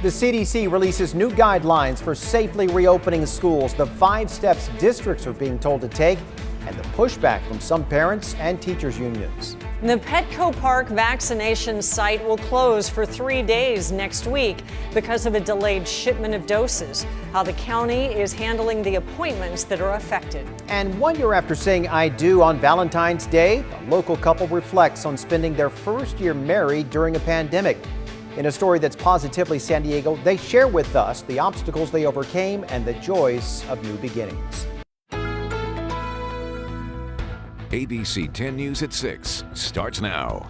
The CDC releases new guidelines for safely reopening schools, the 5 steps districts are being told to take, and the pushback from some parents and teachers unions. The Petco Park vaccination site will close for 3 days next week because of a delayed shipment of doses. How the county is handling the appointments that are affected. And 1 year after saying I do on Valentine's Day, a local couple reflects on spending their first year married during a pandemic. In a story that's positively San Diego, they share with us the obstacles they overcame and the joys of new beginnings. ABC 10 News at 6 starts now.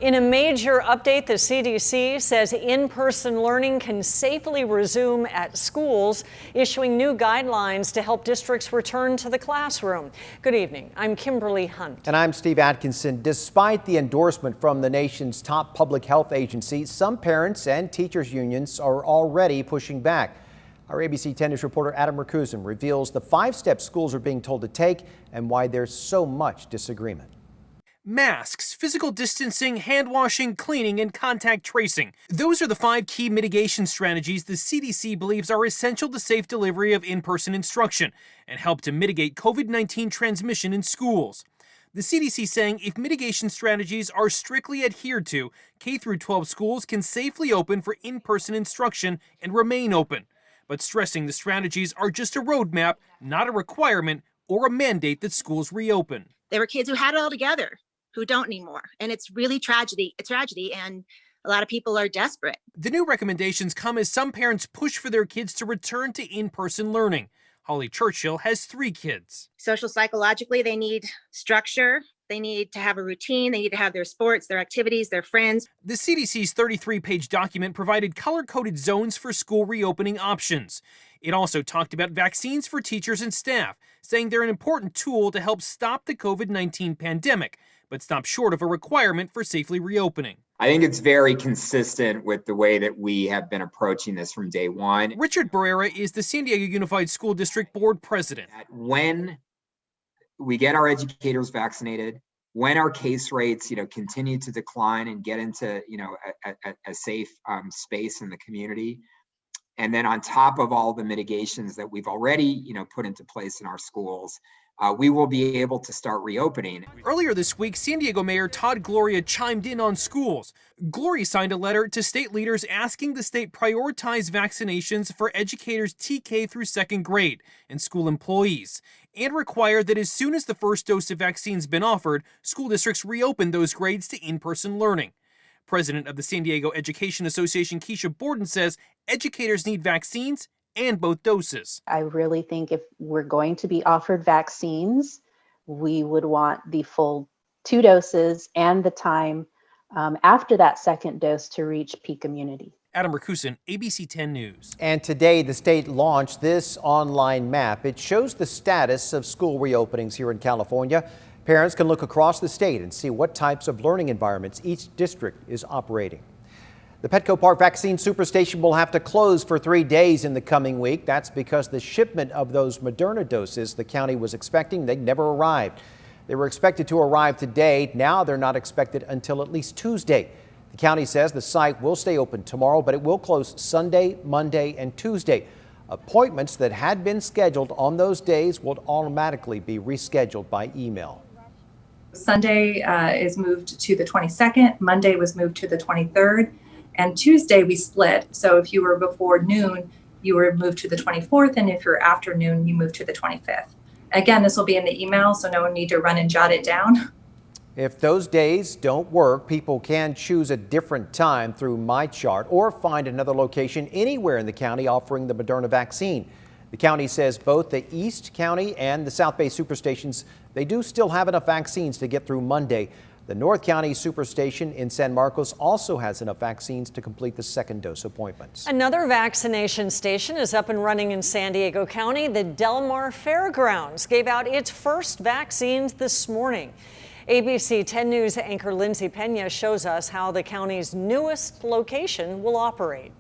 In a major update, the CDC says in-person learning can safely resume at schools, issuing new guidelines to help districts return to the classroom. Good evening. I'm Kimberly Hunt. And I'm Steve Atkinson. Despite the endorsement from the nation's top public health agency, some parents and teachers unions are already pushing back. Our ABC 10 News reporter Adam Rakusin reveals the 5 steps schools are being told to take and why there's so much disagreement. Masks, physical distancing, hand washing, cleaning, and contact tracing. Those are the 5 key mitigation strategies the CDC believes are essential to safe delivery of in-person instruction and help to mitigate COVID-19 transmission in schools. The CDC saying if mitigation strategies are strictly adhered to, K-12 schools can safely open for in-person instruction and remain open, but stressing the strategies are just a roadmap, not a requirement or a mandate that schools reopen. There were kids who had it all together who don't anymore. And it's really tragedy, and a lot of people are desperate. The new recommendations come as some parents push for their kids to return to in-person learning. Holly Churchill has 3 kids. Social psychologically, they need structure. They need to have a routine. They need to have their sports, their activities, their friends. The CDC's 33-page document provided color-coded zones for school reopening options. It also talked about vaccines for teachers and staff, saying they're an important tool to help stop the COVID-19 pandemic, but stop short of a requirement for safely reopening. I think it's very consistent with the way that we have been approaching this from day one. Richard Barrera is the San Diego Unified School District Board President. When we get our educators vaccinated, when our case rates, continue to decline and get into, a safe space in the community, and then on top of all the mitigations that we've already, put into place in our schools, we will be able to start reopening. Earlier this week, San Diego Mayor Todd Gloria chimed in on schools. Gloria signed a letter to state leaders asking the state prioritize vaccinations for educators TK through 2nd grade and school employees, and require that as soon as the first dose of vaccine's been offered, school districts reopen those grades to in-person learning. President of the San Diego Education Association, Keisha Borden, says educators need vaccines and both doses. I really think if we're going to be offered vaccines, we would want the full 2 doses and the time after that 2nd dose to reach peak immunity. Adam Rakusin, ABC 10 News. And today the state launched this online map. It shows the status of school reopenings here in California. Parents can look across the state and see what types of learning environments each district is operating. The Petco Park Vaccine Superstation will have to close for 3 days in the coming week. That's because the shipment of those Moderna doses the county was expecting, they never arrived. They were expected to arrive today. Now they're not expected until at least Tuesday. The county says the site will stay open tomorrow, but it will close Sunday, Monday, and Tuesday. Appointments that had been scheduled on those days will automatically be rescheduled by email. Sunday is moved to the 22nd. Monday was moved to the 23rd. And Tuesday we split. So if you were before noon, you were moved to the 24th. And if you're after noon, you moved to the 25th. Again, this will be in the email, so no one need to run and jot it down. If those days don't work, people can choose a different time through MyChart or find another location anywhere in the county offering the Moderna vaccine. The county says both the East County and the South Bay superstations, they do still have enough vaccines to get through Monday. The North County Superstation in San Marcos also has enough vaccines to complete the 2nd dose appointments. Another vaccination station is up and running in San Diego County. The Del Mar Fairgrounds gave out its first vaccines this morning. ABC 10 News anchor Lindsay Pena shows us how the county's newest location will operate.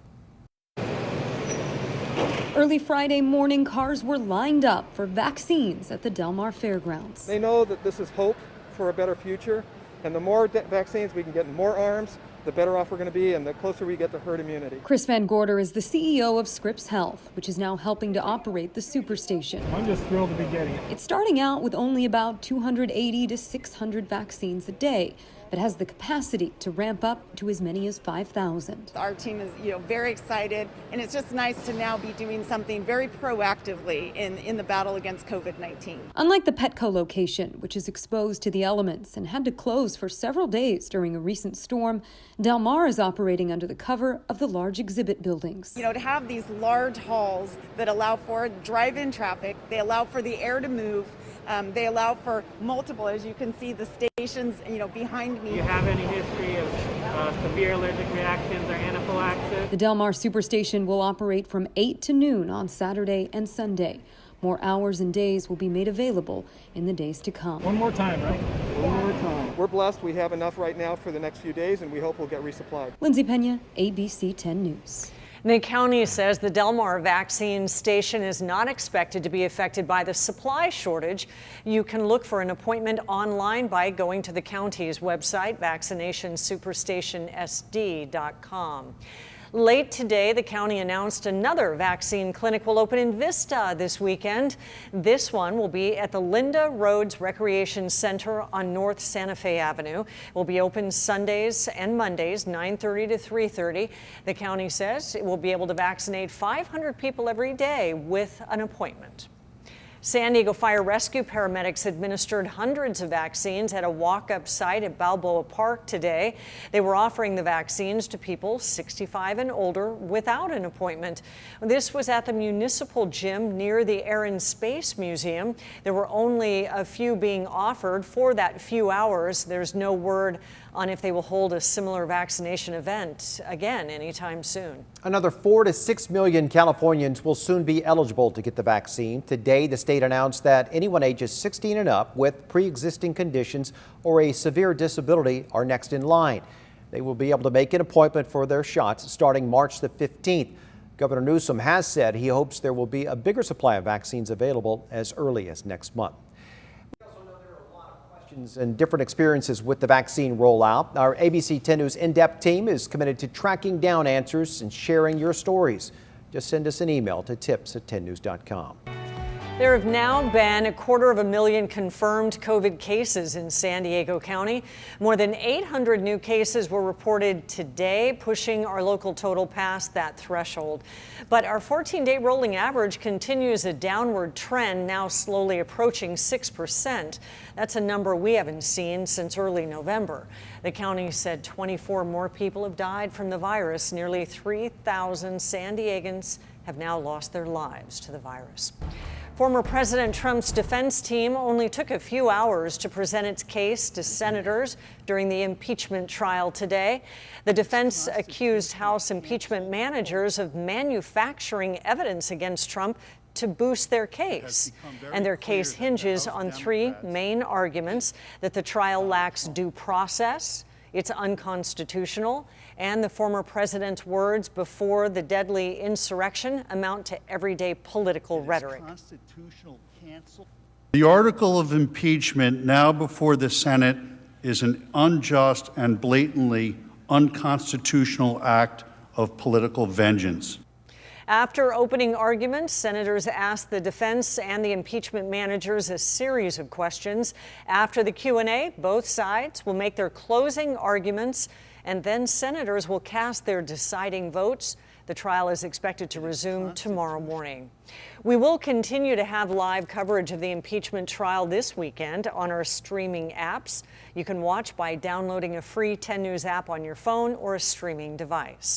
Early Friday morning, cars were lined up for vaccines at the Del Mar Fairgrounds. They know that this is hope for a better future, and the more vaccines we can get in more arms, the better off we're going to be and the closer we get to herd immunity. Chris Van Gorder is the CEO of Scripps Health, which is now helping to operate the Superstation. I'm just thrilled to be getting it. It's starting out with only about 280 to 600 vaccines a day, but has the capacity to ramp up to as many as 5,000. Our team is, very excited, and it's just nice to now be doing something very proactively in the battle against COVID-19. Unlike the Petco location, which is exposed to the elements and had to close for several days during a recent storm, Del Mar is operating under the cover of the large exhibit buildings. To have these large halls that allow for drive-in traffic, they allow for the air to move, they allow for multiple, as you can see, the stations, behind me. Do you have any history of severe allergic reactions or anaphylaxis? The Del Mar Superstation will operate from 8 to noon on Saturday and Sunday. More hours and days will be made available in the days to come. One more time, right? One more time. We're blessed. We have enough right now for the next few days, and we hope we'll get resupplied. Lindsay Pena, ABC 10 News. The county says the Del Mar vaccine station is not expected to be affected by the supply shortage. You can look for an appointment online by going to the county's website, vaccinationssuperstationsd.com. Late today, the county announced another vaccine clinic will open in Vista this weekend. This one will be at the Linda Rhodes Recreation Center on North Santa Fe Avenue. It will be open Sundays and Mondays, 9:30 to 3:30. The county says it will be able to vaccinate 500 people every day with an appointment. San Diego Fire Rescue paramedics administered hundreds of vaccines at a walk-up site at Balboa Park today. They were offering the vaccines to people 65 and older without an appointment. This was at the municipal gym near the Air and Space Museum. There were only a few being offered for that few hours. There's no word on if they will hold a similar vaccination event again anytime soon. Another 4 to 6 million Californians will soon be eligible to get the vaccine. Today, the state announced that anyone ages 16 and up with pre-existing conditions or a severe disability are next in line. They will be able to make an appointment for their shots starting March the 15th. Governor Newsom has said he hopes there will be a bigger supply of vaccines available as early as next month. And different experiences with the vaccine rollout. Our ABC 10 News in-depth team is committed to tracking down answers and sharing your stories. Just send us an email to tips@10news.com. There have now been 250,000 confirmed COVID cases in San Diego County. More than 800 new cases were reported today, pushing our local total past that threshold. But our 14-day rolling average continues a downward trend, now slowly approaching 6%. That's a number we haven't seen since early November. The county said 24 more people have died from the virus. Nearly 3,000 San Diegans have now lost their lives to the virus. Former President Trump's defense team only took a few hours to present its case to senators during the impeachment trial today. The defense accused House impeachment managers of manufacturing evidence against Trump to boost their case. And their case hinges on three main arguments: that the trial lacks due process, it's unconstitutional, and the former president's words before the deadly insurrection amount to everyday political rhetoric. The article of impeachment now before the Senate is an unjust and blatantly unconstitutional act of political vengeance. After opening arguments, senators asked the defense and the impeachment managers a series of questions. After the Q&A, both sides will make their closing arguments, and then senators will cast their deciding votes. The trial is expected to resume tomorrow morning. We will continue to have live coverage of the impeachment trial this weekend on our streaming apps. You can watch by downloading a free 10 News app on your phone or a streaming device.